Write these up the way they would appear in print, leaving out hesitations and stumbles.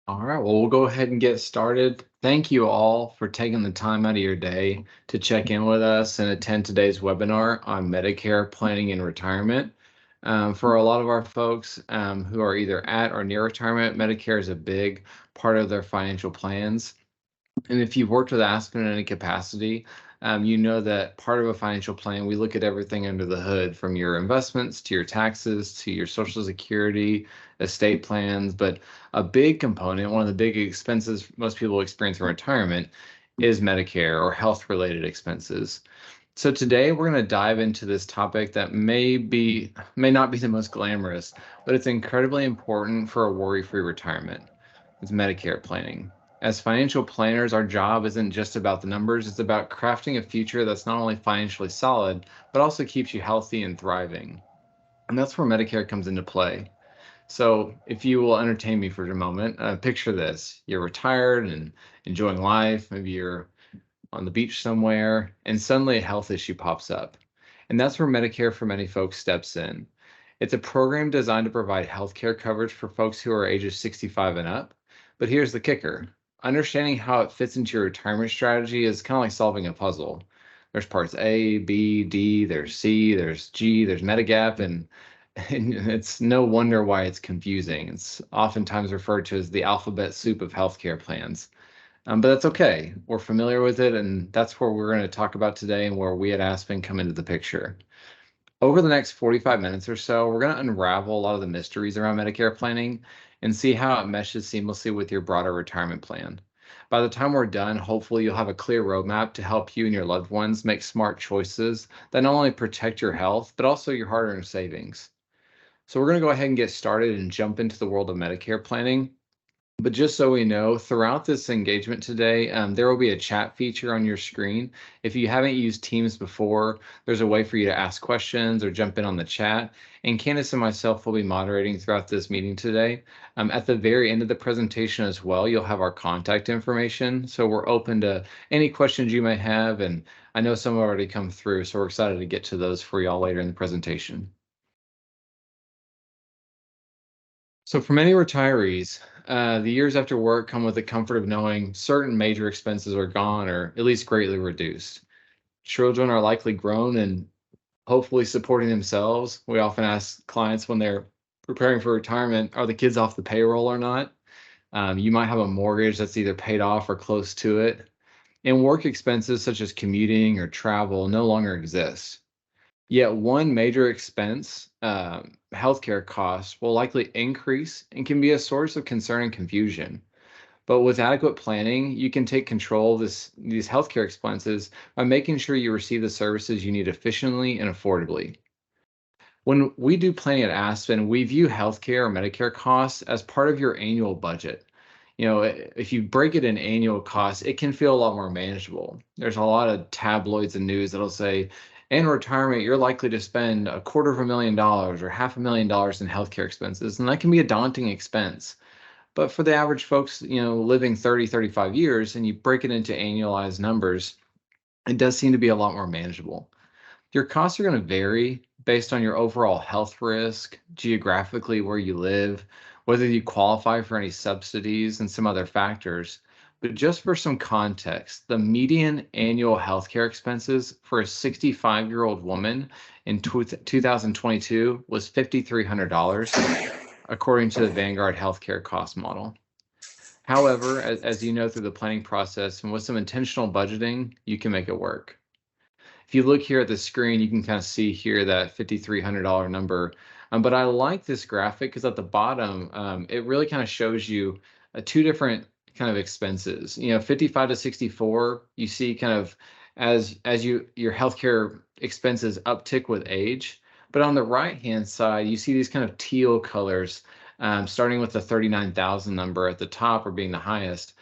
All right, well, we'll go ahead and get started. Thank you all for taking the time out of your day to check in with us and attend today's webinar on Medicare planning and retirement. For a lot of our folks who are either at or near retirement, Medicare is a big part of their financial plans. And if you've worked with Aspen in any capacity, you know that part of a financial plan, we look at everything under the hood from your investments to your taxes to your Social Security, estate plans. But a big component, one of the big expenses most people experience in retirement is Medicare or health related expenses. So today we're going to dive into this topic that may not be the most glamorous, but it's incredibly important for a worry-free retirement. It's Medicare planning. As financial planners, our job isn't just about the numbers, it's about crafting a future that's not only financially solid, but also keeps you healthy and thriving. And that's where Medicare comes into play. So if you will entertain me for a moment, picture this. You're retired and enjoying life. Maybe you're on the beach somewhere, and suddenly a health issue pops up. And that's where Medicare for many folks steps in. It's a program designed to provide healthcare coverage for folks who are ages 65 and up. But here's the kicker. Understanding how it fits into your retirement strategy is kind of like solving a puzzle. There's parts A, B, D, there's C, there's G, there's Medigap, and it's no wonder why it's confusing. It's oftentimes referred to as the alphabet soup of healthcare plans. But that's okay. We're familiar with it, and that's where we're going to talk about today and where we at Aspen come into the picture. Over the next 45 minutes or so, we're going to unravel a lot of the mysteries around Medicare planning and see how it meshes seamlessly with your broader retirement plan. By the time we're done, hopefully you'll have a clear roadmap to help you and your loved ones make smart choices that not only protect your health, but also your hard-earned savings. So we're going to go ahead and get started and jump into the world of Medicare planning. But just so we know, throughout this engagement today, there will be a chat feature on your screen. If you haven't used Teams before, there's a way for you to ask questions or jump in on the chat. And Candace and myself will be moderating throughout this meeting today. At the very end of the presentation as well, you'll have our contact information. So we're open to any questions you may have. And I know some have already come through, so we're excited to get to those for y'all later in the presentation. So for many retirees, the years after work come with the comfort of knowing certain major expenses are gone or at least greatly reduced. Children are likely grown and hopefully supporting themselves. We often ask clients when they're preparing for retirement, are the kids off the payroll or not? You might have a mortgage that's either paid off or close to it. And work expenses such as commuting or travel no longer exist. Yet one major expense, healthcare costs, will likely increase and can be a source of concern and confusion. But with adequate planning, you can take control of these healthcare expenses by making sure you receive the services you need efficiently and affordably. When we do planning at Aspen, we view healthcare or Medicare costs as part of your annual budget. You know, if you break it in annual costs, it can feel a lot more manageable. There's a lot of tabloids and news that'll say, in retirement, you're likely to spend $250,000 or $500,000 in healthcare expenses, and that can be a daunting expense. But for the average folks, living 30, 35 years, and you break it into annualized numbers, it does seem to be a lot more manageable. Your costs are going to vary based on your overall health risk, geographically where you live, whether you qualify for any subsidies, and some other factors. But just for some context, the median annual healthcare expenses for a 65-year-old woman in 2022 was $5,300, according to the Vanguard Healthcare Cost Model. However, as you know through the planning process and with some intentional budgeting, you can make it work. If you look here at the screen, you can kind of see here that $5,300 number. But I like this graphic because at the bottom, it really kind of shows you two different kind of expenses. 55 to 64, you see kind of as your healthcare expenses uptick with age. But on the right-hand side, you see these kind of teal colors, starting with the 39,000 number at the top or being the highest.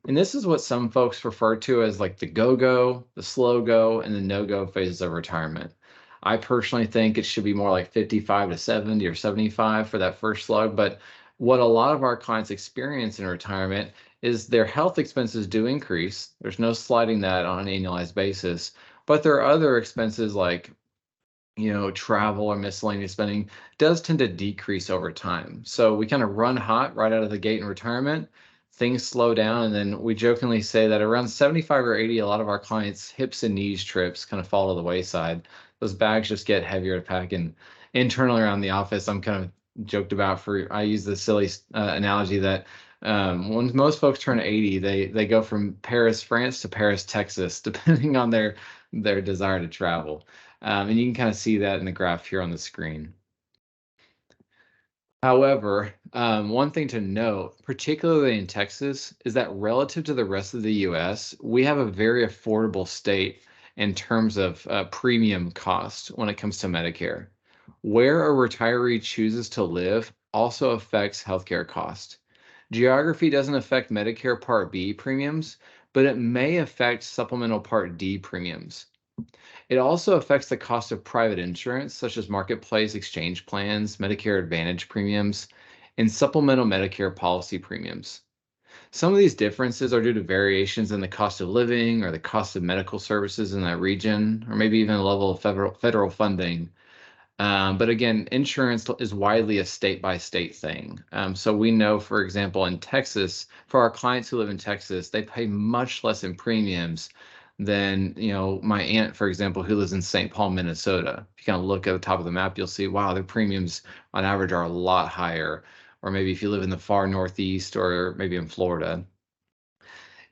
And this is what some folks refer to as like the go-go, the slow-go, and the no-go phases of retirement. I personally think it should be more like 55 to 70 or 75 for that first slug. But what a lot of our clients experience in retirement is their health expenses do increase. There's no sliding that on an annualized basis. But there are other expenses like travel or miscellaneous spending does tend to decrease over time. So we kind of run hot right out of the gate in retirement, things slow down, and then we jokingly say that around 75 or 80, a lot of our clients' hips and knees trips kind of fall to the wayside. Those bags just get heavier to pack, and internally around the office, I'm kind of joked about I use the silly analogy that when most folks turn 80, they go from Paris, France to Paris, Texas, depending on their desire to travel. And you can kind of see that in the graph here on the screen. However, one thing to note, particularly in Texas, is that relative to the rest of the US, we have a very affordable state in terms of premium cost when it comes to Medicare. Where a retiree chooses to live also affects healthcare cost. Geography doesn't affect Medicare Part B premiums, but it may affect Supplemental Part D premiums. It also affects the cost of private insurance, such as marketplace exchange plans, Medicare Advantage premiums, and supplemental Medicare policy premiums. Some of these differences are due to variations in the cost of living or the cost of medical services in that region, or maybe even the level of federal funding. But again, insurance is widely a state-by-state thing. So we know, for example, in Texas, for our clients who live in Texas, they pay much less in premiums than, my aunt, for example, who lives in St. Paul, Minnesota. If you kind of look at the top of the map, you'll see, wow, their premiums on average are a lot higher. Or maybe if you live in the far Northeast or maybe in Florida.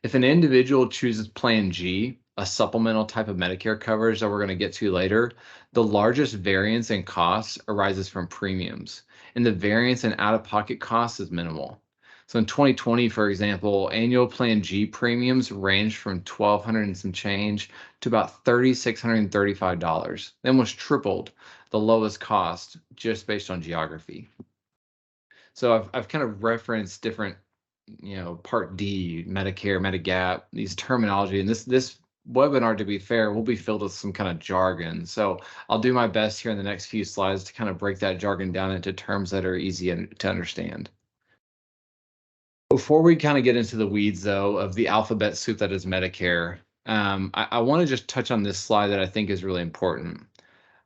If an individual chooses Plan G, a supplemental type of Medicare coverage that we're going to get to later, the largest variance in costs arises from premiums, and the variance in out-of-pocket costs is minimal. So in 2020, for example, annual Plan G premiums ranged from $1,200 and some change to about $3,635. They almost tripled the lowest cost just based on geography. So I've kind of referenced different Part D, Medicare, Medigap, these terminology. And this webinar, to be fair, will be filled with some kind of jargon. So I'll do my best here in the next few slides to kind of break that jargon down into terms that are easy to understand. Before we kind of get into the weeds, though, of the alphabet soup that is Medicare, I want to just touch on this slide that I think is really important.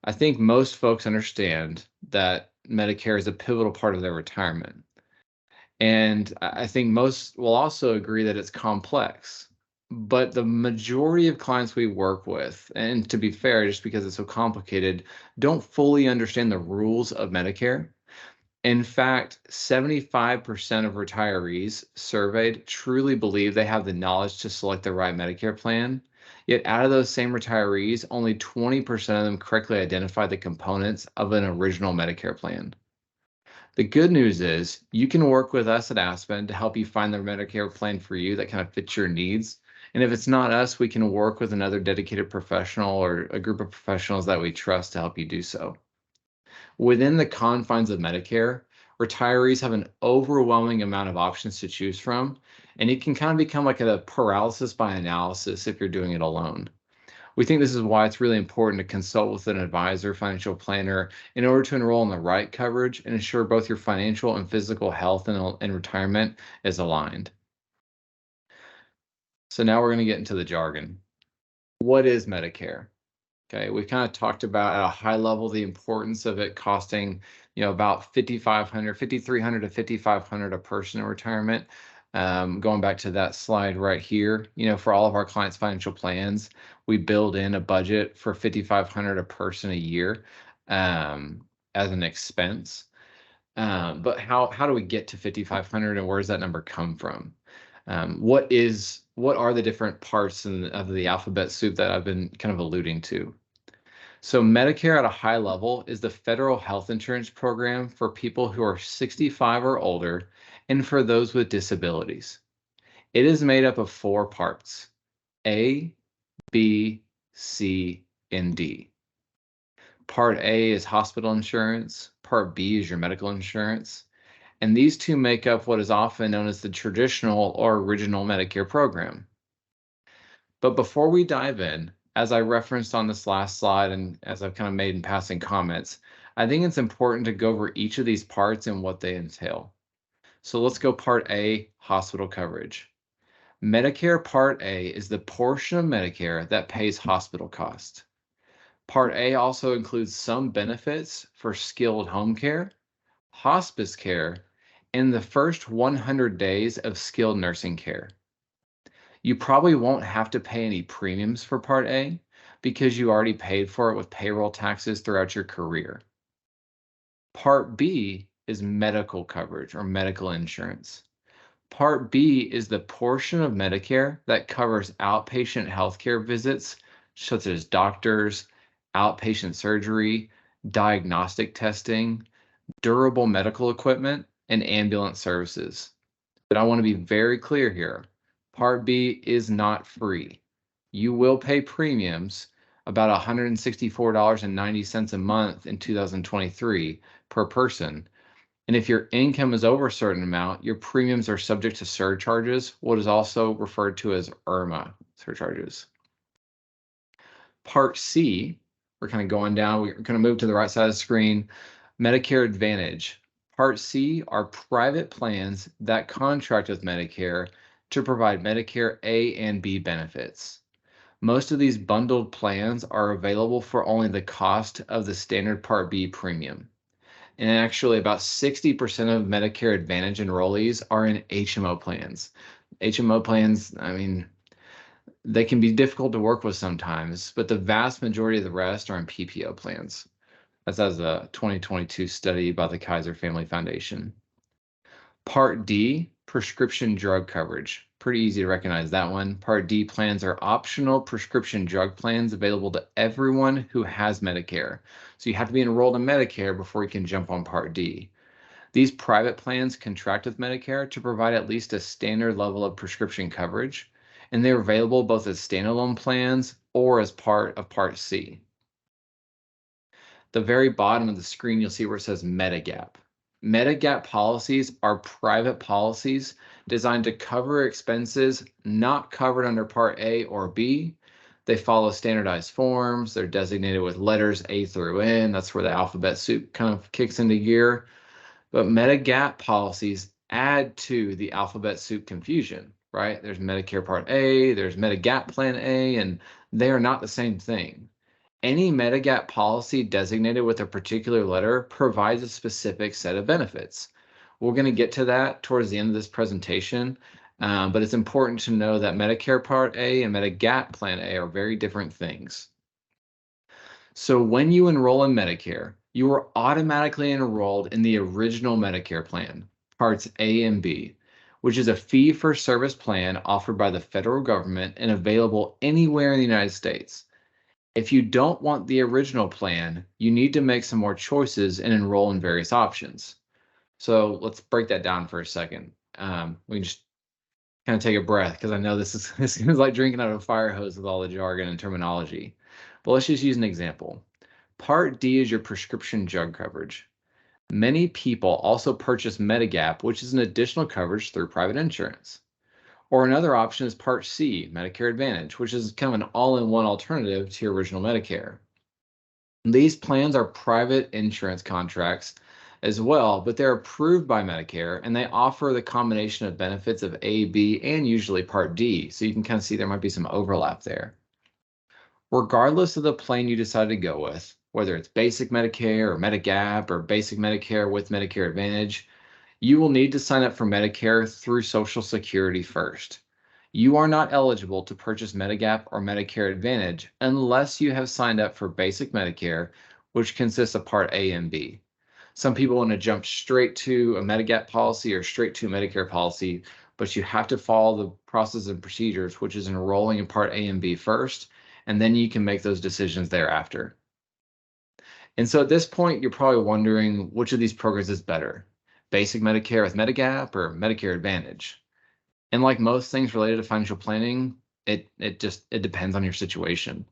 I think most folks understand that Medicare is a pivotal part of their retirement. And I think most will also agree that it's complex. But the majority of clients we work with, and to be fair, just because it's so complicated, don't fully understand the rules of Medicare. In fact, 75% of retirees surveyed truly believe they have the knowledge to select the right Medicare plan. Yet out of those same retirees, only 20% of them correctly identify the components of an original Medicare plan. The good news is you can work with us at Aspen to help you find the Medicare plan for you that kind of fits your needs. And if it's not us, we can work with another dedicated professional or a group of professionals that we trust to help you do so. Within the confines of Medicare, retirees have an overwhelming amount of options to choose from, and it can kind of become like a paralysis by analysis if you're doing it alone. We think this is why it's really important to consult with an advisor, financial planner, in order to enroll in the right coverage and ensure both your financial and physical health and retirement is aligned. So now we're going to get into the jargon. What is Medicare? Okay, we've kind of talked about at a high level the importance of it costing, about $5,300 to $5,500 a person in retirement. Going back to that slide right here, for all of our clients' financial plans, we build in a budget for $5,500 a person a year as an expense. But how do we get to $5,500, and where does that number come from? What are the different parts of the alphabet soup that I've been kind of alluding to? So Medicare at a high level is the federal health insurance program for people who are 65 or older and for those with disabilities. It is made up of 4 parts: A, B, C, and D. Part A is hospital insurance. Part B is your medical insurance. And these two make up what is often known as the traditional or original Medicare program. But before we dive in, as I referenced on this last slide and as I've kind of made in passing comments, I think it's important to go over each of these parts and what they entail. So let's go Part A, hospital coverage. Medicare Part A is the portion of Medicare that pays hospital costs. Part A also includes some benefits for skilled home care, hospice care, in the first 100 days of skilled nursing care. You probably won't have to pay any premiums for Part A because you already paid for it with payroll taxes throughout your career. Part B is medical coverage or medical insurance. Part B is the portion of Medicare that covers outpatient healthcare visits, such as doctors, outpatient surgery, diagnostic testing, durable medical equipment, and ambulance services. But I want to be very clear here. Part B is not free. You will pay premiums, about $164.90 a month in 2023 per person. And if your income is over a certain amount, your premiums are subject to surcharges, what is also referred to as IRMA surcharges. Part C, we're kind of going down, we're going to move to the right side of the screen. Medicare Advantage. Part C are private plans that contract with Medicare to provide Medicare A and B benefits. Most of these bundled plans are available for only the cost of the standard Part B premium. And actually, about 60% of Medicare Advantage enrollees are in HMO plans. HMO plans, I mean, they can be difficult to work with sometimes, but the vast majority of the rest are in PPO plans. That's as a 2022 study by the Kaiser Family Foundation. Part D, prescription drug coverage. Pretty easy to recognize that one. Part D plans are optional prescription drug plans available to everyone who has Medicare. So you have to be enrolled in Medicare before you can jump on Part D. These private plans contract with Medicare to provide at least a standard level of prescription coverage, and they're available both as standalone plans or as part of Part C. The very bottom of the screen, you'll see where it says Medigap. Medigap policies are private policies designed to cover expenses not covered under Part A or B. They follow standardized forms. They're designated with letters A through N. That's where the alphabet soup kind of kicks into gear. But Medigap policies add to the alphabet soup confusion, right? There's Medicare Part A, there's Medigap Plan A, and they are not the same thing. Any Medigap policy designated with a particular letter provides a specific set of benefits. We're going to get to that towards the end of this presentation, but it's important to know that Medicare Part A and Medigap Plan A are very different things. So when you enroll in Medicare, you are automatically enrolled in the original Medicare plan, Parts A and B, which is a fee-for-service plan offered by the federal government and available anywhere in the United States. If you don't want the original plan, you need to make some more choices and enroll in various options. So let's break that down for a second. We can just kind of take a breath because I know this is like drinking out of a fire hose with all the jargon and terminology. But let's just use an example. Part D is your prescription drug coverage. Many people also purchase Medigap, which is an additional coverage through private insurance. Or another option is Part C, Medicare Advantage, which is kind of an all-in-one alternative to your original Medicare. These plans are private insurance contracts as well, but they're approved by Medicare and they offer the combination of benefits of A, B, and usually Part D. So you can kind of see there might be some overlap there. Regardless of the plan you decide to go with, whether it's basic Medicare or Medigap or basic Medicare with Medicare Advantage, you will need to sign up for Medicare through Social Security first. You are not eligible to purchase Medigap or Medicare Advantage unless you have signed up for basic Medicare, which consists of Part A and B. Some people want to jump straight to a Medigap policy or straight to a Medicare policy, but you have to follow the process and procedures, which is enrolling in Part A and B first, and then you can make those decisions thereafter. And so at this point, you're probably wondering which of these programs is better. Basic Medicare with Medigap or Medicare Advantage. And like most things related to financial planning, it depends on your situation.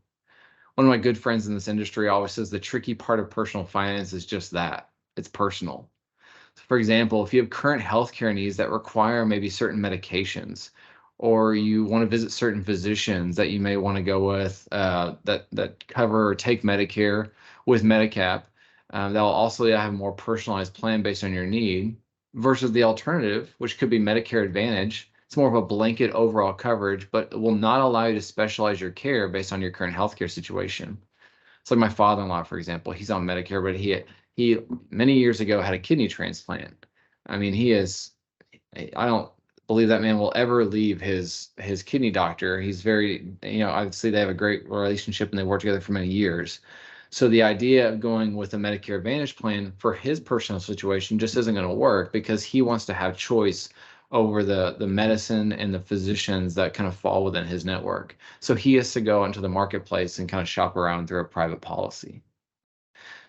One of my good friends in this industry always says the tricky part of personal finance is just that. It's personal. So for example, if you have current healthcare needs that require maybe certain medications, or you want to visit certain physicians that you may want to go with that cover or take Medicare with Medigap, they'll also have a more personalized plan based on your need versus the alternative, which could be Medicare Advantage. It's more of a blanket overall coverage, but it will not allow you to specialize your care based on your current healthcare situation. It's like my father-in-law, for example. He's on Medicare, but he many years ago had a kidney transplant. I mean, he is, I don't believe that man will ever leave his kidney doctor. He's very, obviously they have a great relationship and they work together for many years. So the idea of going with a Medicare Advantage plan for his personal situation just isn't going to work because he wants to have choice over the medicine and the physicians that kind of fall within his network. So he has to go into the marketplace and kind of shop around through a private policy.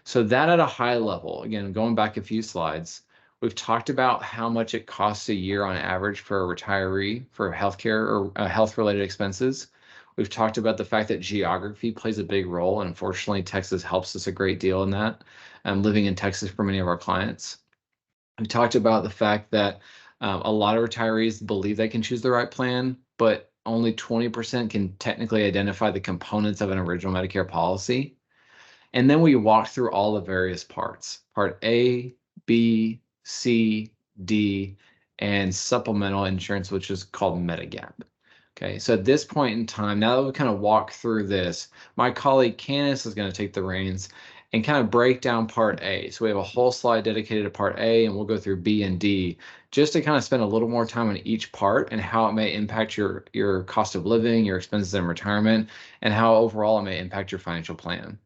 So that at a high level, again, going back a few slides, we've talked about how much it costs a year on average for a retiree for healthcare or health-related expenses. We've talked about the fact that geography plays a big role, and unfortunately, Texas helps us a great deal in that. Living in Texas for many of our clients. We talked about the fact that a lot of retirees believe they can choose the right plan, but only 20% can technically identify the components of an original Medicare policy. And then we walked through all the various parts, part A, B, C, D, and supplemental insurance, which is called Medigap. Okay, so at this point in time, now that we kind of walk through this, my colleague Candace is going to take the reins and kind of break down part A. So we have a whole slide dedicated to part A, and we'll go through B and D just to kind of spend a little more time on each part and how it may impact your cost of living, your expenses in retirement, and how overall it may impact your financial plan.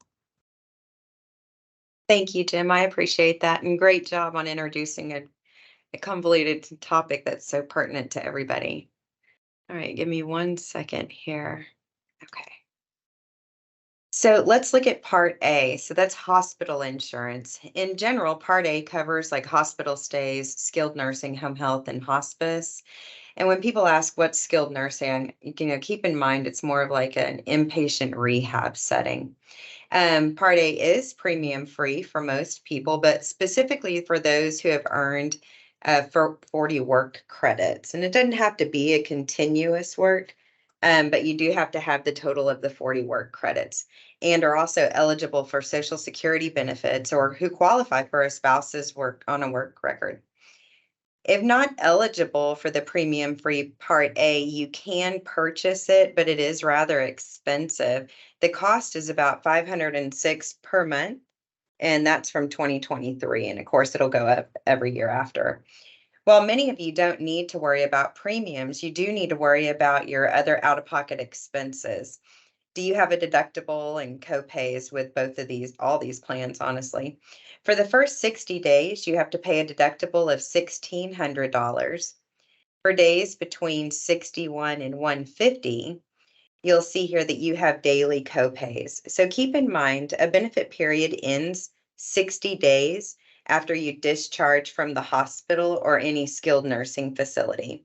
Thank you, Jim. I appreciate that. And great job on introducing a convoluted topic that's so pertinent to everybody. All right, give me 1 second here. Okay. So let's look at Part A. So that's hospital insurance. In general, Part A covers like hospital stays, skilled nursing, home health, and hospice. And when people ask what's skilled nursing, keep in mind it's more of like an inpatient rehab setting. Part A is premium free for most people, but specifically for those who have earned for 40 work credits. And it doesn't have to be a continuous work, but you do have to have the total of the 40 work credits and are also eligible for Social Security benefits or who qualify for a spouse's work on a work record. If not eligible for the premium free Part A, you can purchase it, but it is rather expensive. The cost is about $506 per month, and that's from 2023. And of course, it'll go up every year after. While many of you don't need to worry about premiums, you do need to worry about your other out-of-pocket expenses. Do you have a deductible and copays with both of these, all these plans, honestly? For the first 60 days, you have to pay a deductible of $1,600. For days between 61 and 150, you'll see here that you have daily copays. So keep in mind, a benefit period ends 60 days after you discharge from the hospital or any skilled nursing facility.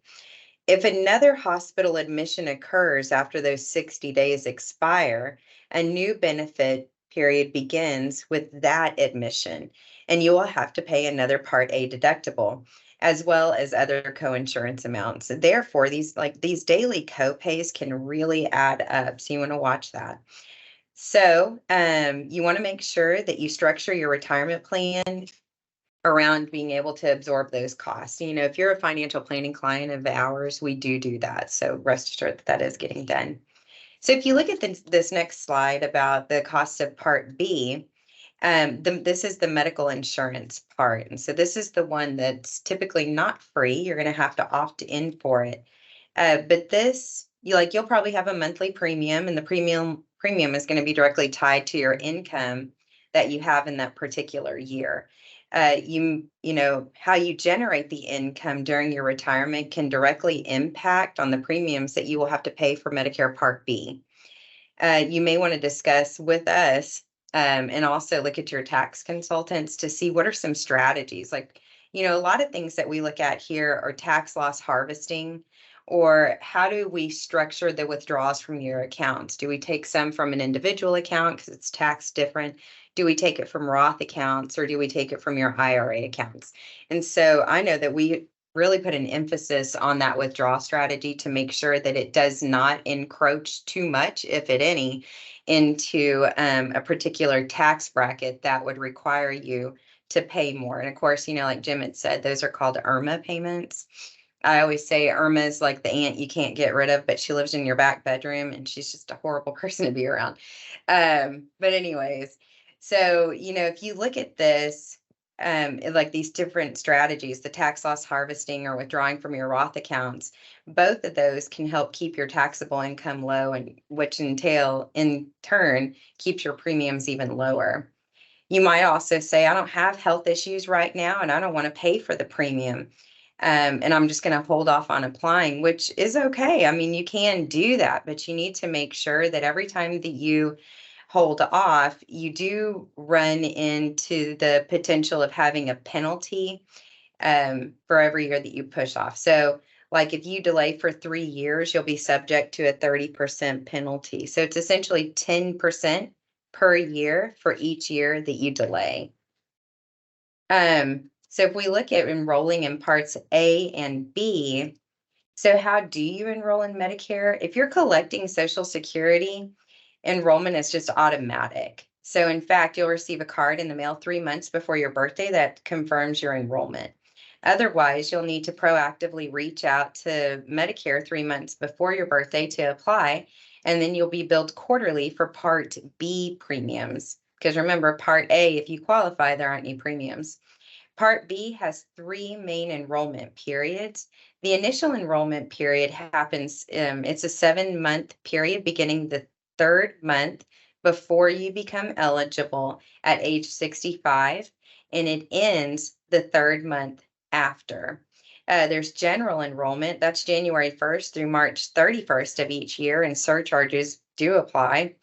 If another hospital admission occurs after those 60 days expire, a new benefit period begins with that admission, and you will have to pay another Part A deductible, as well as other coinsurance amounts. Therefore, these daily copays can really add up. So you want to watch that. So you want to make sure that you structure your retirement plan around being able to absorb those costs. If you're a financial planning client of ours, we do that. So rest assured that that is getting done. So if you look at this next slide about the cost of Part B, this is the medical insurance part. And so this is the one that's typically not free. You're going to have to opt in for it. But this, you'll probably have a monthly premium, and the premium is going to be directly tied to your income that you have in that particular year. How you generate the income during your retirement can directly impact on the premiums that you will have to pay for Medicare Part B. You may want to discuss with us and also look at your tax consultants to see what are some strategies. A lot of things that we look at here are tax loss harvesting, or how do we structure the withdrawals from your accounts? Do we take some from an individual account because it's taxed different? Do we take it from Roth accounts, or do we take it from your IRA accounts? And so I know that we really put an emphasis on that withdrawal strategy to make sure that it does not encroach too much, if at any, into a particular tax bracket that would require you to pay more. And of course, like Jim had said, those are called IRMAA payments. I always say IRMAA is like the aunt you can't get rid of, but she lives in your back bedroom and she's just a horrible person to be around. But anyways, so, if you look at this, like these different strategies, the tax loss harvesting or withdrawing from your Roth accounts, both of those can help keep your taxable income low, and which in turn keeps your premiums even lower. You might also say, I don't have health issues right now and I don't want to pay for the premium. And I'm just going to hold off on applying, which is okay. I mean, you can do that, but you need to make sure that every time that you hold off, you do run into the potential of having a penalty for every year that you push off. So, like if you delay for 3 years, you'll be subject to a 30% penalty. So it's essentially 10% per year for each year that you delay. So if we look at enrolling in parts A and B, so how do you enroll in Medicare? If you're collecting Social Security, enrollment is just automatic. So in fact, you'll receive a card in the mail 3 months before your birthday that confirms your enrollment. Otherwise, you'll need to proactively reach out to Medicare 3 months before your birthday to apply, and then you'll be billed quarterly for Part B premiums. Because remember, Part A, if you qualify, there aren't any premiums. Part B has three main enrollment periods. The initial enrollment period happens, it's a 7-month period beginning the third month before you become eligible at age 65, and it ends the third month after. There's general enrollment, that's January 1st through March 31st of each year, and surcharges do apply.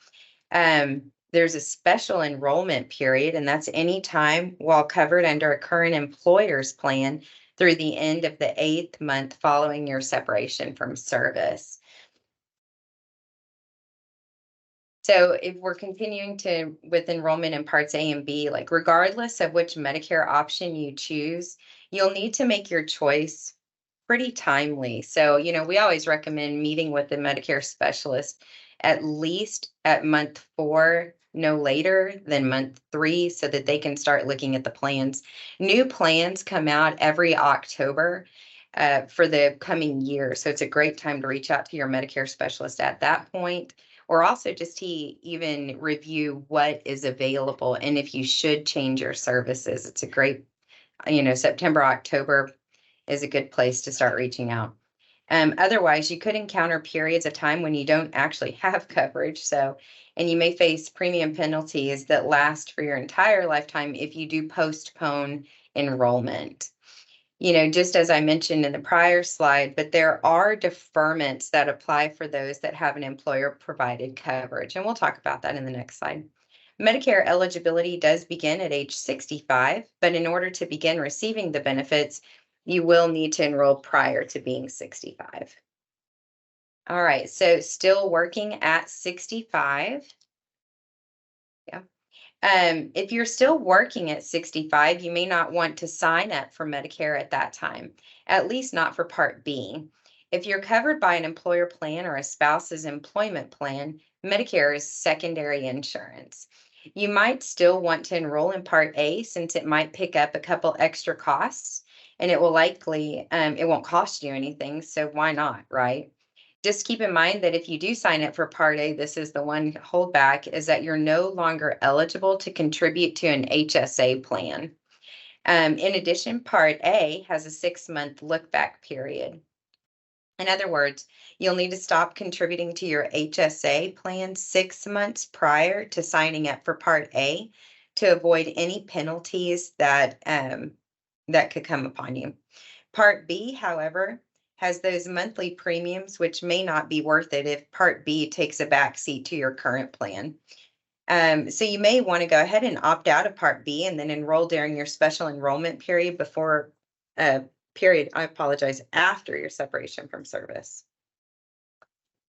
There's a special enrollment period, and that's any time while covered under a current employer's plan through the end of the 8th month following your separation from service. So if we're continuing with enrollment in parts A and B, like regardless of which Medicare option you choose, you'll need to make your choice pretty timely. So, we always recommend meeting with the Medicare specialist at least at month 4, no later than month 3, so that they can start looking at the plans. New plans come out every October for the coming year. So it's a great time to reach out to your Medicare specialist at that point, or also just to even review what is available and if you should change your services. It's a great, September, October is a good place to start reaching out. Otherwise, you could encounter periods of time when you don't actually have coverage. So, and you may face premium penalties that last for your entire lifetime if you do postpone enrollment. Just as I mentioned in the prior slide, but there are deferments that apply for those that have an employer provided coverage. And we'll talk about that in the next slide. Medicare eligibility does begin at age 65, but in order to begin receiving the benefits, you will need to enroll prior to being 65. All right, so still working at 65. Yeah. If you're still working at 65, you may not want to sign up for Medicare at that time, at least not for Part B. If you're covered by an employer plan or a spouse's employment plan, Medicare is secondary insurance. You might still want to enroll in Part A since it might pick up a couple extra costs, and it won't cost you anything, so why not, right? Just keep in mind that if you do sign up for Part A, this is the one holdback, is that you're no longer eligible to contribute to an HSA plan. In addition, Part A has a 6-month look back period. In other words, you'll need to stop contributing to your HSA plan 6 months prior to signing up for Part A to avoid any penalties that could come upon you. Part B, however, has those monthly premiums, which may not be worth it if Part B takes a backseat to your current plan. So you may want to go ahead and opt out of Part B and then enroll during your special enrollment period after your separation from service.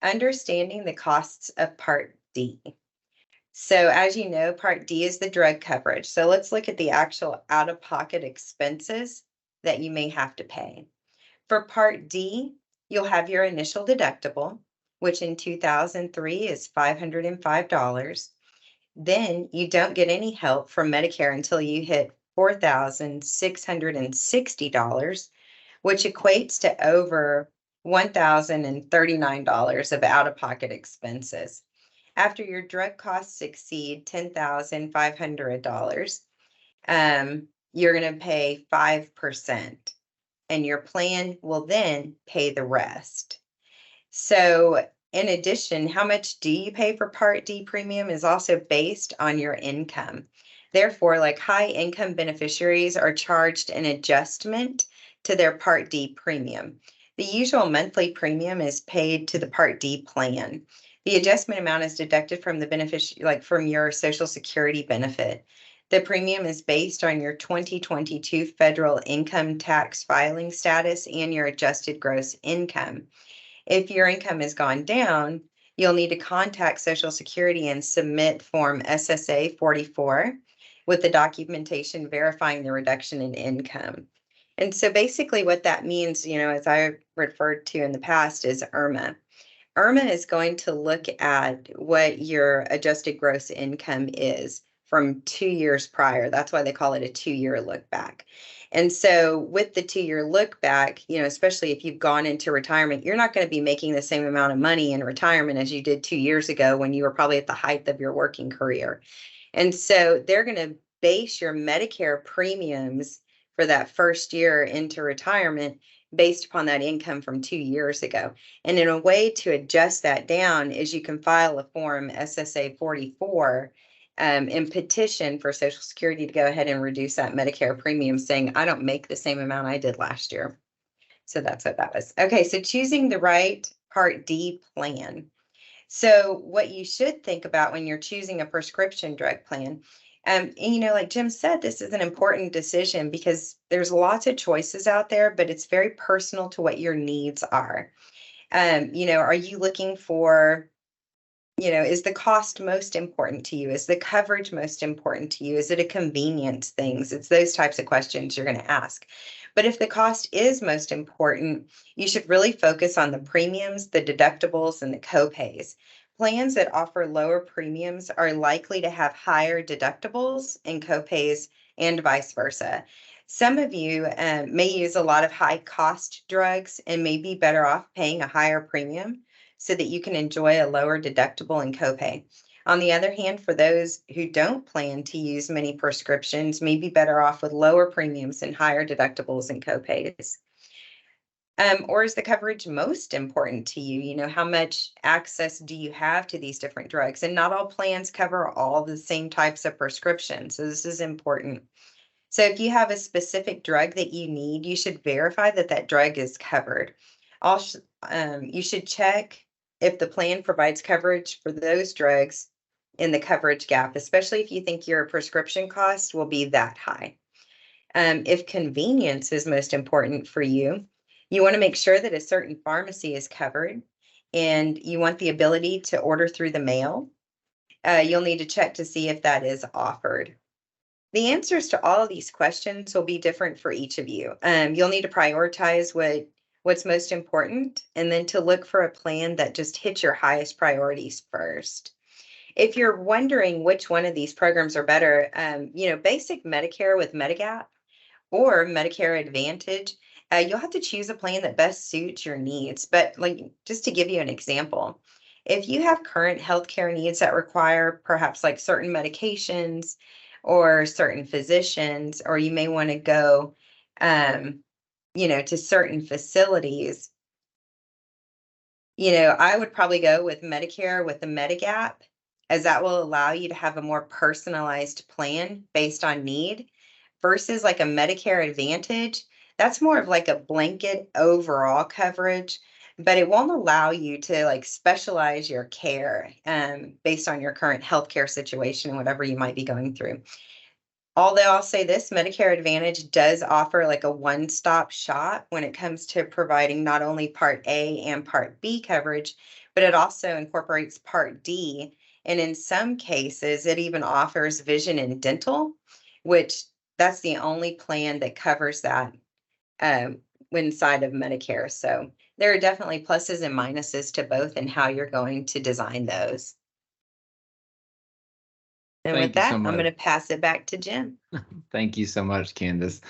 Understanding the costs of Part D. So as you know, Part D is the drug coverage. So let's look at the actual out-of-pocket expenses that you may have to pay. For Part D, you'll have your initial deductible, which in 2003 is $505. Then you don't get any help from Medicare until you hit $4,660, which equates to over $1,039 of out-of-pocket expenses. After your drug costs exceed $10,500, you're going to pay 5%, and your plan will then pay the rest. So, in addition, how much do you pay for Part D premium is also based on your income. Therefore, like high income beneficiaries are charged an adjustment to their Part D premium. The usual monthly premium is paid to the Part D plan. The adjustment amount is deducted from the like from your Social Security benefit. The premium is based on your 2022 federal income tax filing status and your adjusted gross income. If your income has gone down, you'll need to contact Social Security and submit Form SSA 44 with the documentation verifying the reduction in income. And so basically what that means, as I referred to in the past, is IRMA. IRMA is going to look at what your adjusted gross income is from 2 years prior. That's why they call it a 2-year look back. And so with the 2-year look back, especially if you've gone into retirement, you're not going to be making the same amount of money in retirement as you did 2 years ago when you were probably at the height of your working career. And so they're going to base your Medicare premiums for that first year into retirement based upon that income from 2 years ago. And in a way to adjust that down is you can file a form SSA 44 and petition for Social Security to go ahead and reduce that Medicare premium, saying, I don't make the same amount I did last year. So that's what that was. Okay, so choosing the right Part D plan. So what you should think about when you're choosing a prescription drug plan, and like Jim said, this is an important decision because there's lots of choices out there, but it's very personal to what your needs are. Are you looking for, is the cost most important to you? Is the coverage most important to you? Is it a convenience things? It's those types of questions you're going to ask. But if the cost is most important, you should really focus on the premiums, the deductibles, and the copays. Plans that offer lower premiums are likely to have higher deductibles and copays, and vice versa. Some of you may use a lot of high cost drugs and may be better off paying a higher premium so that you can enjoy a lower deductible and copay. On the other hand, for those who don't plan to use many prescriptions, may be better off with lower premiums and higher deductibles and copays. Or is the coverage most important to you? How much access do you have to these different drugs? And not all plans cover all the same types of prescriptions. So this is important. So if you have a specific drug that you need, you should verify that that drug is covered. Also, you should check if the plan provides coverage for those drugs in the coverage gap, especially if you think your prescription cost will be that high. If convenience is most important for you, you want to make sure that a certain pharmacy is covered and you want the ability to order through the mail. You'll need to check to see if that is offered. The answers to all of these questions will be different for each of you. You'll need to prioritize what's most important and then to look for a plan that just hits your highest priorities first. If you're wondering which one of these programs are better, basic Medicare with Medigap or Medicare Advantage, you'll have to choose a plan that best suits your needs. But just to give you an example, if you have current healthcare needs that require perhaps like certain medications or certain physicians, or you may want to go, to certain facilities, I would probably go with Medicare with the Medigap, as that will allow you to have a more personalized plan based on need versus like a Medicare Advantage. That's more of like a blanket overall coverage, but it won't allow you to like specialize your care based on your current healthcare situation and whatever you might be going through. Although I'll say this, Medicare Advantage does offer like a one-stop shop when it comes to providing not only Part A and Part B coverage, but it also incorporates Part D. And in some cases, it even offers vision and dental, which that's the only plan that covers that inside of Medicare. So there are definitely pluses and minuses to both and how you're going to design those. And with Thank you so that, I'm going much. to pass it back to Jim. Thank you so much, Candace.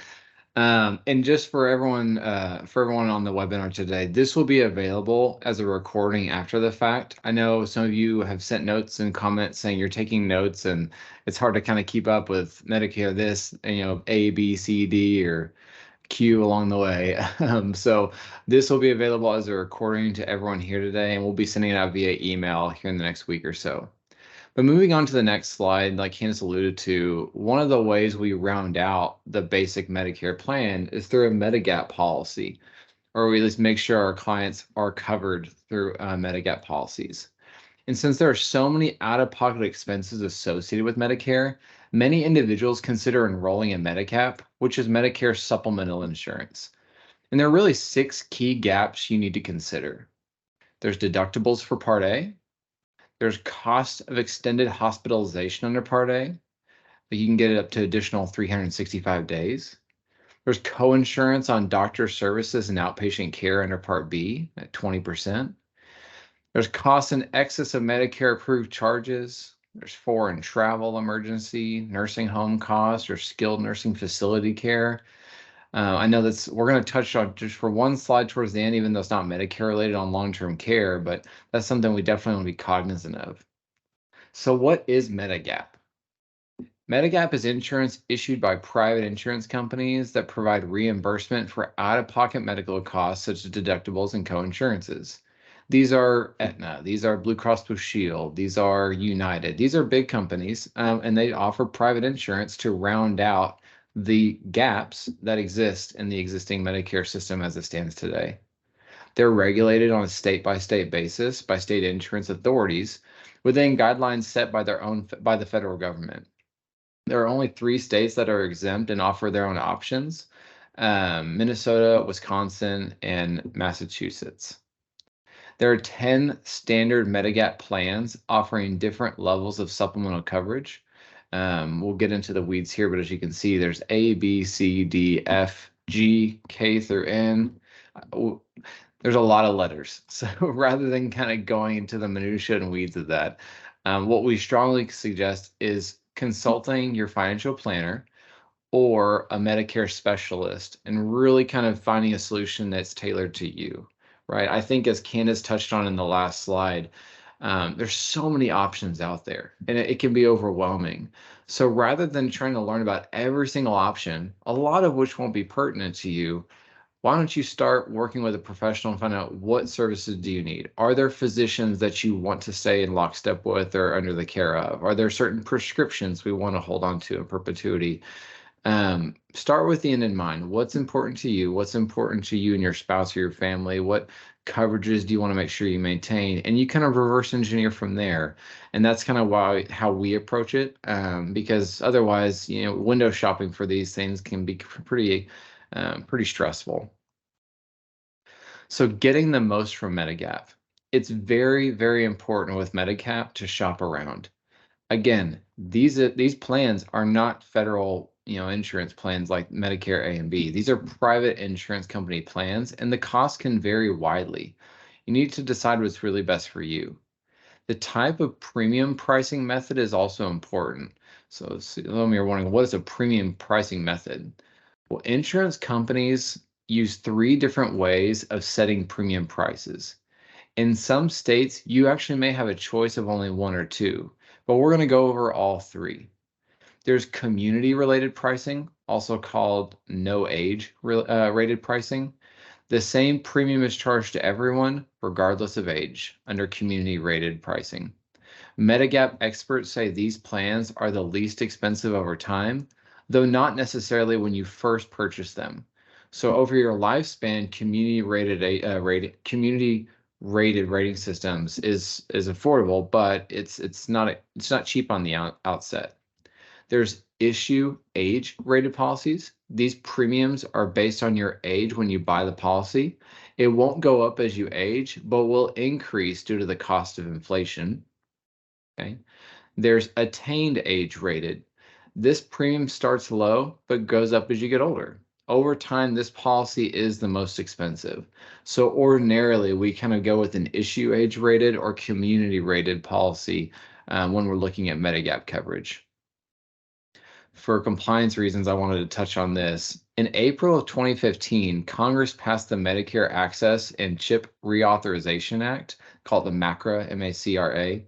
And just for everyone on the webinar today, this will be available as a recording after the fact. I know some of you have sent notes and comments saying you're taking notes, and it's hard to kind of keep up with Medicare this, A, B, C, D, or Q along the way. So this will be available as a recording to everyone here today, and we'll be sending it out via email here in the next week or so. But moving on to the next slide, like Candace alluded to, one of the ways we round out the basic Medicare plan is through a Medigap policy, or we at least make sure our clients are covered through Medigap policies. And since there are so many out-of-pocket expenses associated with Medicare, many individuals consider enrolling in Medigap, which is Medicare supplemental insurance. And there are really 6 key gaps you need to consider. There's deductibles for Part A. There's cost of extended hospitalization under Part A. You can get it up to additional 365 days. There's co-insurance on doctor services and outpatient care under Part B at 20%. There's costs in excess of Medicare approved charges. There's foreign travel emergency, nursing home costs, or skilled nursing facility care. I know we're going to touch on just for one slide towards the end, even though it's not Medicare related on long-term care, but that's something we definitely want to be cognizant of. So what is Medigap? Medigap is insurance issued by private insurance companies that provide reimbursement for out-of-pocket medical costs such as deductibles and co-insurances. These are Aetna, these are Blue Cross Blue Shield, these are United. These are big companies, and they offer private insurance to round out the gaps that exist in the existing Medicare system as it stands today. They're regulated on a state-by-state basis by state insurance authorities within guidelines set by the federal government. There are only 3 states that are exempt and offer their own options: Minnesota, Wisconsin, and Massachusetts. There are 10 standard Medigap plans offering different levels of supplemental coverage. We'll get into the weeds here, but as you can see, there's A, B, C, D, F, G, K through N. There's a lot of letters. So rather than kind of going into the minutia and weeds of that, what we strongly suggest is consulting your financial planner or a Medicare specialist and really kind of finding a solution that's tailored to you, right? I think as Candace touched on in the last slide, there's so many options out there and it can be overwhelming. So rather than trying to learn about every single option, a lot of which won't be pertinent to you, why don't you start working with a professional and find out what services do you need? Are there physicians that you want to stay in lockstep with or under the care of? Are there certain prescriptions we want to hold on to in perpetuity? Start with the end in mind. What's important to you? What's important to you and your spouse or your family? What coverages do you want to make sure you maintain? And you kind of reverse engineer from there. And that's kind of how we approach it. Because otherwise, window shopping for these things can be pretty stressful. So getting the most from Medigap. It's very, very important with Medigap to shop around. Again, these plans are not federal, insurance plans like Medicare A and B. These are private insurance company plans, and the cost can vary widely. You need to decide what's really best for you. The type of premium pricing method is also important. So some of you are wondering, what is a premium pricing method? Well, insurance companies use 3 different ways of setting premium prices. In some states, you actually may have a choice of only 1 or 2, but we're going to go over all 3. There's community-related pricing, also called no-age rated pricing. The same premium is charged to everyone, regardless of age, under community-rated pricing. Medigap experts say these plans are the least expensive over time, though not necessarily when you first purchase them. So over your lifespan, community-rated rating systems is affordable, but it's not cheap on the outset. There's issue age rated policies. These premiums are based on your age when you buy the policy. It won't go up as you age, but will increase due to the cost of inflation. Okay. There's attained age rated. This premium starts low, but goes up as you get older. Over time, this policy is the most expensive. So ordinarily, we kind of go with an issue age rated or community rated policy when we're looking at Medigap coverage. For compliance reasons, I wanted to touch on this. In April of 2015, Congress passed the Medicare Access and Chip Reauthorization Act, called the MACRA, M-A-C-R-A.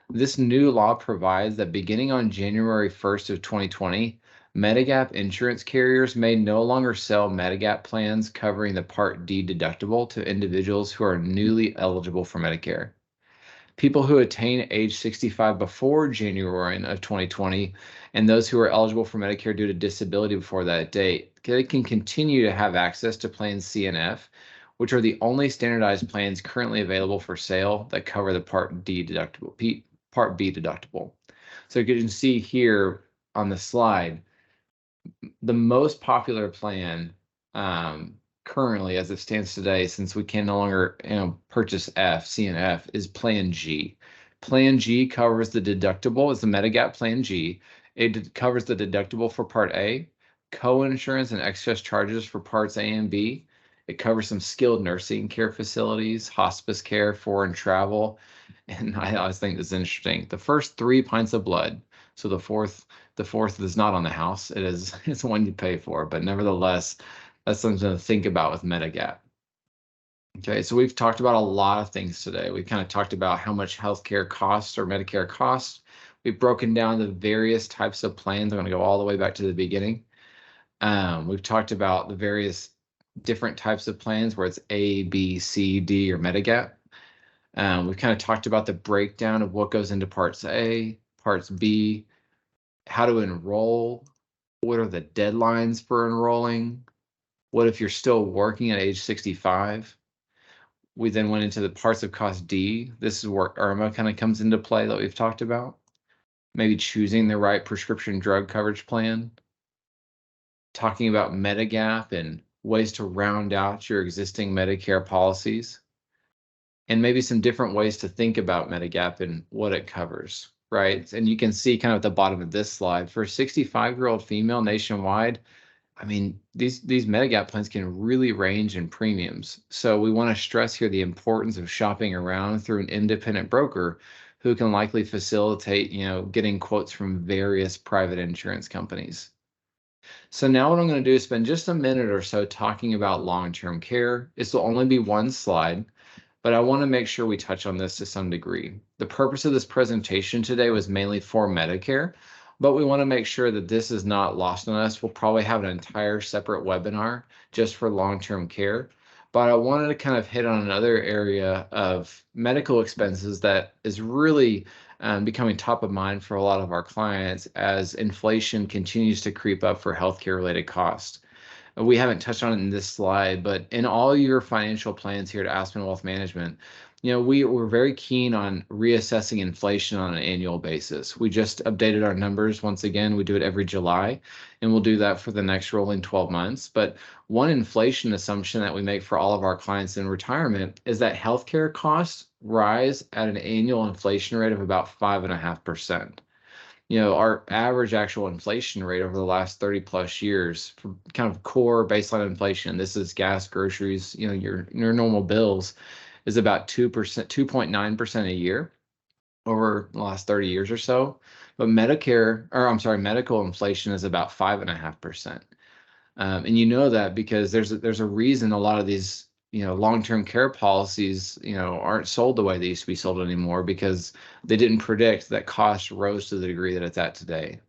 This new law provides that beginning on January 1st of 2020, Medigap insurance carriers may no longer sell Medigap plans covering the Part D deductible to individuals who are newly eligible for Medicare. People who attain age 65 before January of 2020 and those who are eligible for Medicare due to disability before that date, they can continue to have access to plans C and F, which are the only standardized plans currently available for sale that cover the Part D deductible, Part B deductible. So you can see here on the slide, the most popular plan currently, as it stands today, since we can no longer purchase C and F, is Plan G. Plan G covers the deductible. It's the Medigap Plan G. It covers the deductible for Part A, co-insurance and excess charges for Parts A and B. It covers some skilled nursing care facilities, hospice care, foreign travel, and I always think this is interesting. The first 3 pints of blood, so the fourth is not on the house. It's one you pay for, but nevertheless, that's something to think about with Medigap. Okay, so we've talked about a lot of things today. We kind of talked about how much healthcare costs or Medicare costs. We've broken down the various types of plans. I'm going to go all the way back to the beginning. We've talked about the various different types of plans where it's A, B, C, D, or Medigap. We've kind of talked about the breakdown of what goes into Parts A, Parts B, how to enroll, what are the deadlines for enrolling, what if you're still working at age 65. We then went into the parts of cost D. This is where IRMA kind of comes into play that we've talked about. Maybe choosing the right prescription drug coverage plan, talking about Medigap and ways to round out your existing Medicare policies, and maybe some different ways to think about Medigap and what it covers, right? And you can see kind of at the bottom of this slide, for a 65-year-old female nationwide, I mean, these Medigap plans can really range in premiums. So we want to stress here the importance of shopping around through an independent broker who can likely facilitate, getting quotes from various private insurance companies. So now what I'm going to do is spend just a minute or so talking about long-term care. This will only be one slide, but I want to make sure we touch on this to some degree. The purpose of this presentation today was mainly for Medicare, but we want to make sure that this is not lost on us. We'll probably have an entire separate webinar just for long-term care, but I wanted to kind of hit on another area of medical expenses that is really becoming top of mind for a lot of our clients as inflation continues to creep up for healthcare related costs. We haven't touched on it in this slide, but in all your financial plans here at Aspen Wealth Management, we're very keen on reassessing inflation on an annual basis. We just updated our numbers once again. We do it every July, and we'll do that for the next rolling 12 months. But one inflation assumption that we make for all of our clients in retirement is that healthcare costs rise at an annual inflation rate of about 5.5%. Our average actual inflation rate over the last 30 plus years for kind of core baseline inflation, this is gas, groceries, your normal bills, is about 2%, 2.9% a year over the last 30 years or so. But medical inflation is about 5.5%. And that because there's a reason a lot of these long-term care policies aren't sold the way they used to be sold anymore, because they didn't predict that cost rose to the degree that it's at today.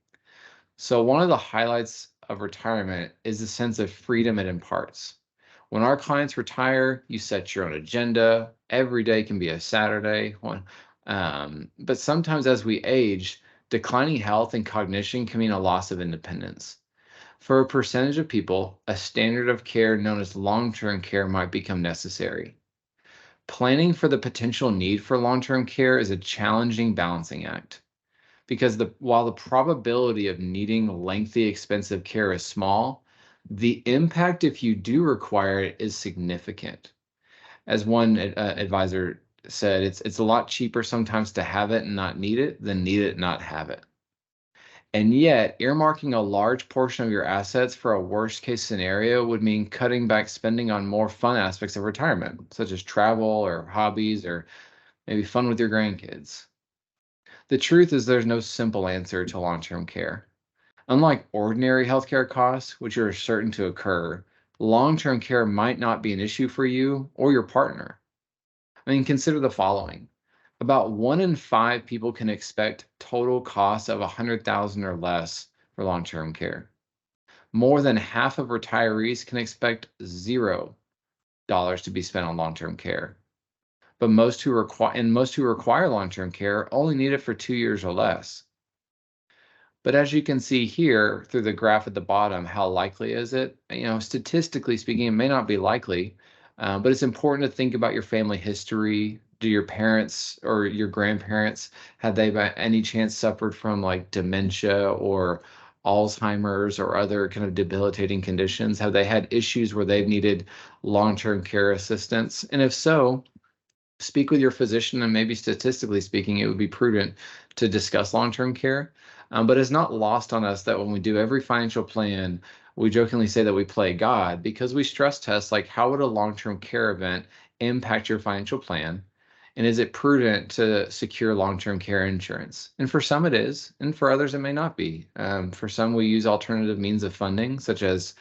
So one of the highlights of retirement is the sense of freedom it imparts. When our clients retire, you set your own agenda. Every day can be a Saturday. But sometimes as we age, declining health and cognition can mean a loss of independence. For a percentage of people, a standard of care known as long-term care might become necessary. Planning for the potential need for long-term care is a challenging balancing act, because while the probability of needing lengthy, expensive care is small, the impact if you do require it is significant. As one advisor said, it's a lot cheaper sometimes to have it and not need it than need it and not have it. And yet, earmarking a large portion of your assets for a worst case scenario would mean cutting back spending on more fun aspects of retirement, such as travel or hobbies or maybe fun with your grandkids. The truth is there's no simple answer to long-term care. Unlike ordinary healthcare costs, which are certain to occur, long-term care might not be an issue for you or your partner. I mean, consider the following. About 1 in 5 people can expect total costs of 100,000 or less for long-term care. More than half of retirees can expect $0 to be spent on long-term care. But most who require long-term care only need it for 2 years or less. But as you can see here through the graph at the bottom, how likely is it? Statistically speaking, it may not be likely, but it's important to think about your family history. Do your parents or your grandparents, had they by any chance suffered from like dementia or Alzheimer's or other kind of debilitating conditions? Have they had issues where they've needed long-term care assistance? And if so, speak with your physician, and maybe statistically speaking, it would be prudent to discuss long-term care. But it's not lost on us that when we do every financial plan, we jokingly say that we play God because we stress test like how would a long-term care event impact your financial plan? And is it prudent to secure long-term care insurance? And for some it is, and for others it may not be. For some, we use alternative means of funding, such as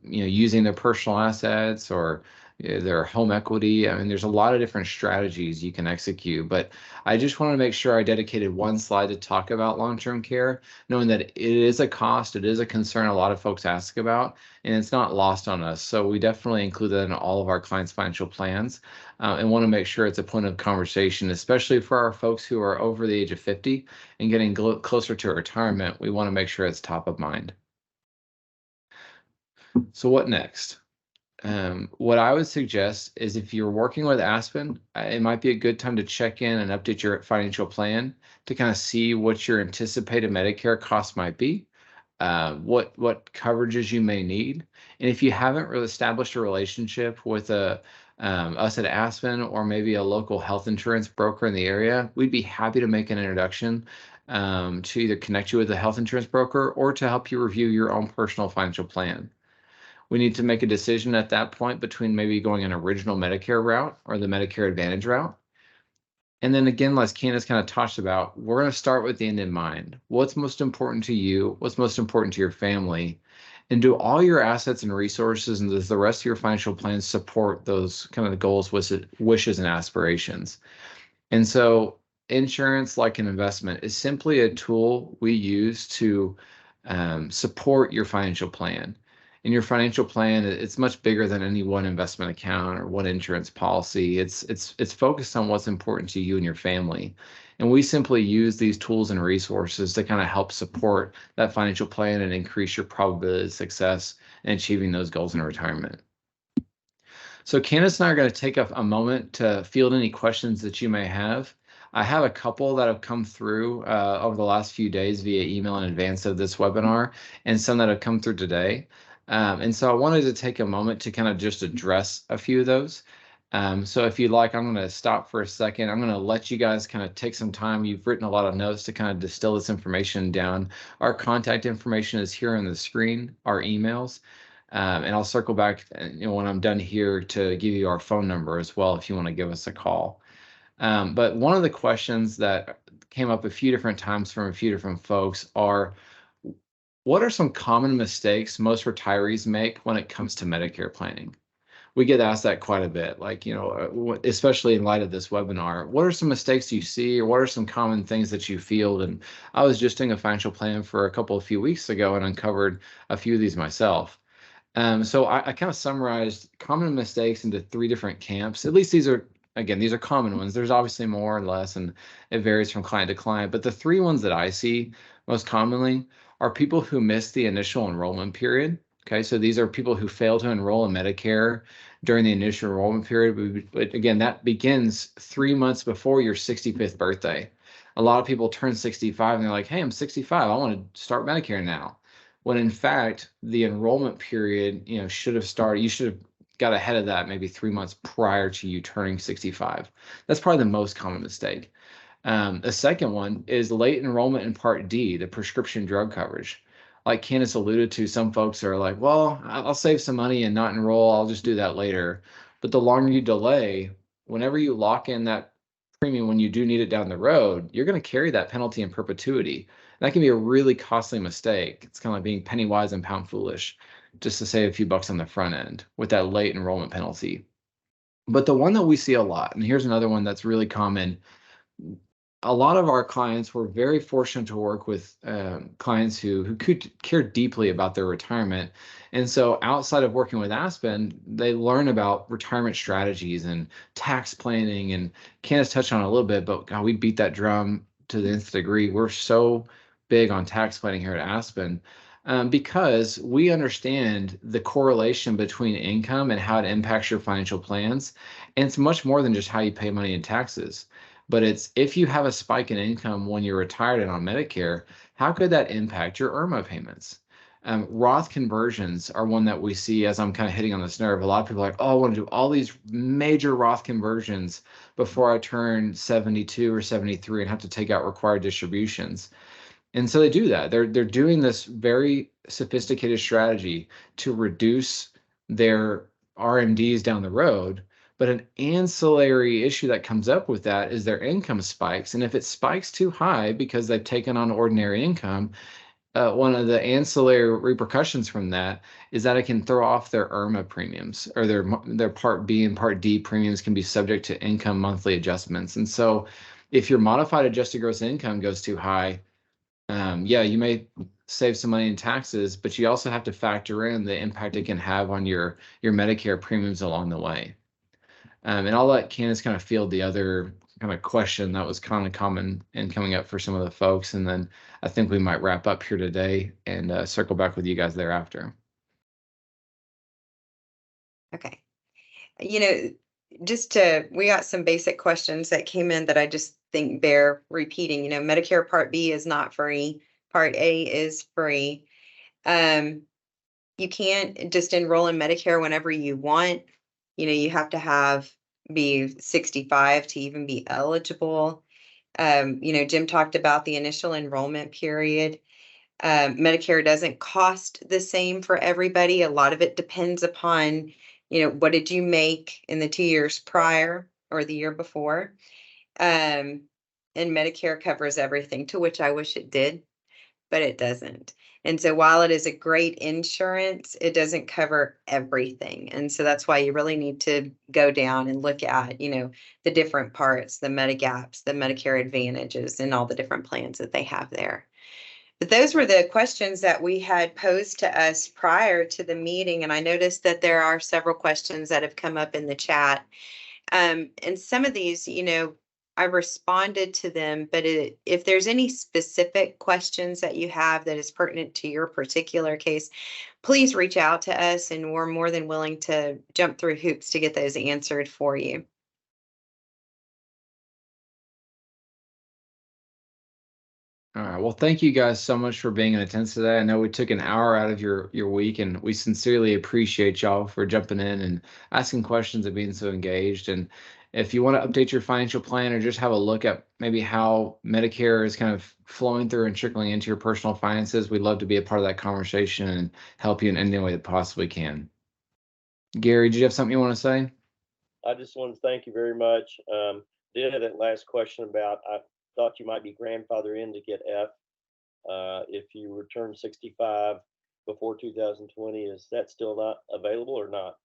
using their personal assets or their home equity. I mean, there's a lot of different strategies you can execute, but I just want to make sure I dedicated one slide to talk about long-term care, knowing that it is a cost, it is a concern a lot of folks ask about, and it's not lost on us. So we definitely include that in all of our clients' financial plans, and want to make sure it's a point of conversation, especially for our folks who are over the age of 50 and getting closer to retirement. We want to make sure it's top of mind. So what next? What I would suggest is if you're working with Aspen, it might be a good time to check in and update your financial plan to kind of see what your anticipated Medicare costs might be, what coverages you may need. And if you haven't really established a relationship with us at Aspen or maybe a local health insurance broker in the area, we'd be happy to make an introduction to either connect you with a health insurance broker or to help you review your own personal financial plan. We need to make a decision at that point between maybe going an original Medicare route or the Medicare Advantage route. And then again, as Candace kind of talked about, we're going to start with the end in mind. What's most important to you? What's most important to your family? And do all your assets and resources and does the rest of your financial plans support those kind of goals, wishes, and aspirations? And so insurance, like an investment, is simply a tool we use to support your financial plan. In your financial plan, it's much bigger than any one investment account or one insurance policy. It's focused on what's important to you and your family. And we simply use these tools and resources to kind of help support that financial plan and increase your probability of success in achieving those goals in retirement. So Candace and I are going to take a moment to field any questions that you may have. I have a couple that have come through over the last few days via email in advance of this webinar, and some that have come through today. And so I wanted to take a moment to kind of just address a few of those. So if you'd like, I'm going to stop for a second. I'm going to let you guys kind of take some time. You've written a lot of notes to kind of distill this information down. Our contact information is here on the screen, our emails. And I'll circle back when I'm done here to give you our phone number as well if you want to give us a call. But one of the questions that came up a few different times from a few different folks are, what are some common mistakes most retirees make when it comes to Medicare planning? We get asked that quite a bit, like, especially in light of this webinar, what are some mistakes you see or what are some common things that you field? And I was just doing a financial plan for a few weeks ago and uncovered a few of these myself. So I kind of summarized common mistakes into 3 different camps. At least these are common ones. There's obviously more and less, and it varies from client to client. But the 3 ones that I see most commonly are people who miss the initial enrollment period. Okay, so these are people who fail to enroll in Medicare during the initial enrollment period. But again, that begins 3 months before your 65th birthday. A lot of people turn 65 and they're like, hey, I'm 65. I want to start Medicare now. When in fact, the enrollment period, should have started, you should have got ahead of that maybe 3 months prior to you turning 65. That's probably the most common mistake. The second one is late enrollment in Part D, the prescription drug coverage. Like Candace alluded to, some folks are like, well, I'll save some money and not enroll. I'll just do that later. But the longer you delay, whenever you lock in that premium when you do need it down the road, you're going to carry that penalty in perpetuity. That can be a really costly mistake. It's kind of like being penny wise and pound foolish, just to save a few bucks on the front end with that late enrollment penalty. But the one that we see a lot, and here's another one that's really common, a lot of our clients were very fortunate to work with clients who could care deeply about their retirement. And so outside of working with Aspen, they learn about retirement strategies and tax planning. And Candace touched on it a little bit, but God, we beat that drum to the nth degree. We're so big on tax planning here at Aspen, because we understand the correlation between income and how it impacts your financial plans. And it's much more than just how you pay money in taxes, but it's if you have a spike in income when you're retired and on Medicare, how could that impact your IRMA payments? Roth conversions are one that we see as I'm kind of hitting on this nerve. A lot of people are like, oh, I want to do all these major Roth conversions before I turn 72 or 73 and have to take out required distributions. And so they do that. They're doing this very sophisticated strategy to reduce their RMDs down the road. But an ancillary issue that comes up with that is their income spikes. And if it spikes too high because they've taken on ordinary income, one of the ancillary repercussions from that is that it can throw off their IRMA premiums, or their Part B and Part D premiums can be subject to income monthly adjustments. And so if your modified adjusted gross income goes too high, yeah, you may save some money in taxes, but you also have to factor in the impact it can have on your Medicare premiums along the way. And I'll let Candace kind of field the other kind of question that was kind of common and coming up for some of the folks, and then I think we might wrap up here today and circle back with you guys thereafter. Okay. You know, we got some basic questions that came in that I just think bear repeating. Medicare Part B is not free. Part A is free. Um, you can't just enroll in Medicare whenever you want. You have to be 65 to even be eligible. Jim talked about the initial enrollment period. Medicare doesn't cost the same for everybody. A lot of it depends upon, what did you make in the 2 years prior or the year before? And Medicare covers everything, to which I wish it did, but it doesn't. And so while it is a great insurance, it doesn't cover everything. And so that's why you really need to go down and look at, the different parts, the Medigaps, the Medicare Advantages, and all the different plans that they have there. But those were the questions that we had posed to us prior to the meeting. And I noticed that there are several questions that have come up in the chat. And some of these, I responded to them, but if there's any specific questions that you have that is pertinent to your particular case, please reach out to us and we're more than willing to jump through hoops to get those answered for you. All right. Well, thank you guys so much for being in attendance today. I know we took an hour out of your week, and we sincerely appreciate y'all for jumping in and asking questions and being so engaged. And if you want to update your financial plan or just have a look at maybe how Medicare is kind of flowing through and trickling into your personal finances, we'd love to be a part of that conversation and help you in any way that possibly can. Gary, did you have something you want to say? I just want to thank you very much. Did have that last question about, I thought you might be grandfather in to get F. If you return 65 before 2020, is that still not available or not?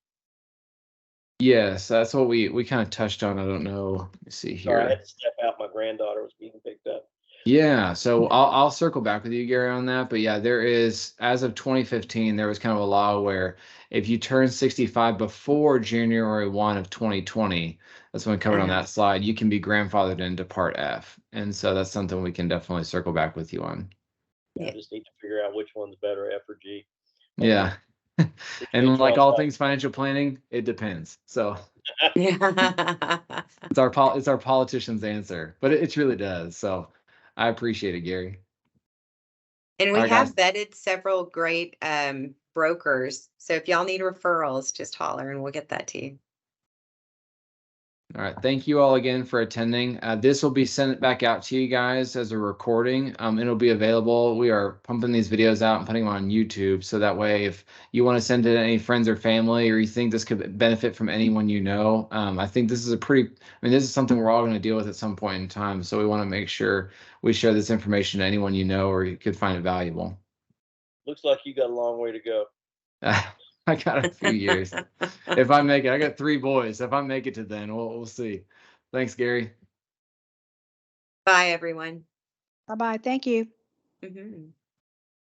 Yes, that's what we kind of touched on. I don't know. Let me see Sorry, I here. had to step out. My granddaughter was being picked up. Yeah, so I'll circle back with you, Gary, on that. But yeah, there is, as of 2015, there was kind of a law where if you turn 65 before January 1 of 2020, that's when covered on Uh-huh. that slide, you can be grandfathered into Part F. And so that's something we can definitely circle back with you on. I Yeah. just need to figure out which one's better, F or G. Thank you. Yeah. Appreciate And you like all all talking. things financial planning, it depends. So Yeah. it's our politician's answer, but it truly does. So I appreciate it, Gary. And All we right, guys. have vetted several great brokers. So if y'all need referrals, just holler and we'll get that to you. All right. Thank you all again for attending. This will be sent back out to you guys as a recording. It'll be available. We are pumping these videos out and putting them on YouTube. So that way, if you want to send it to any friends or family, or you think this could benefit from anyone you know, I think this is this is something we're all going to deal with at some point in time. So we want to make sure we share this information to anyone you know or you could find it valuable. Looks like you got a long way to go. I got a few years. If I make it, I got 3 boys. If I make it to then, we'll see. Thanks, Gary. Bye, everyone. Bye-bye. Thank you. Mhm.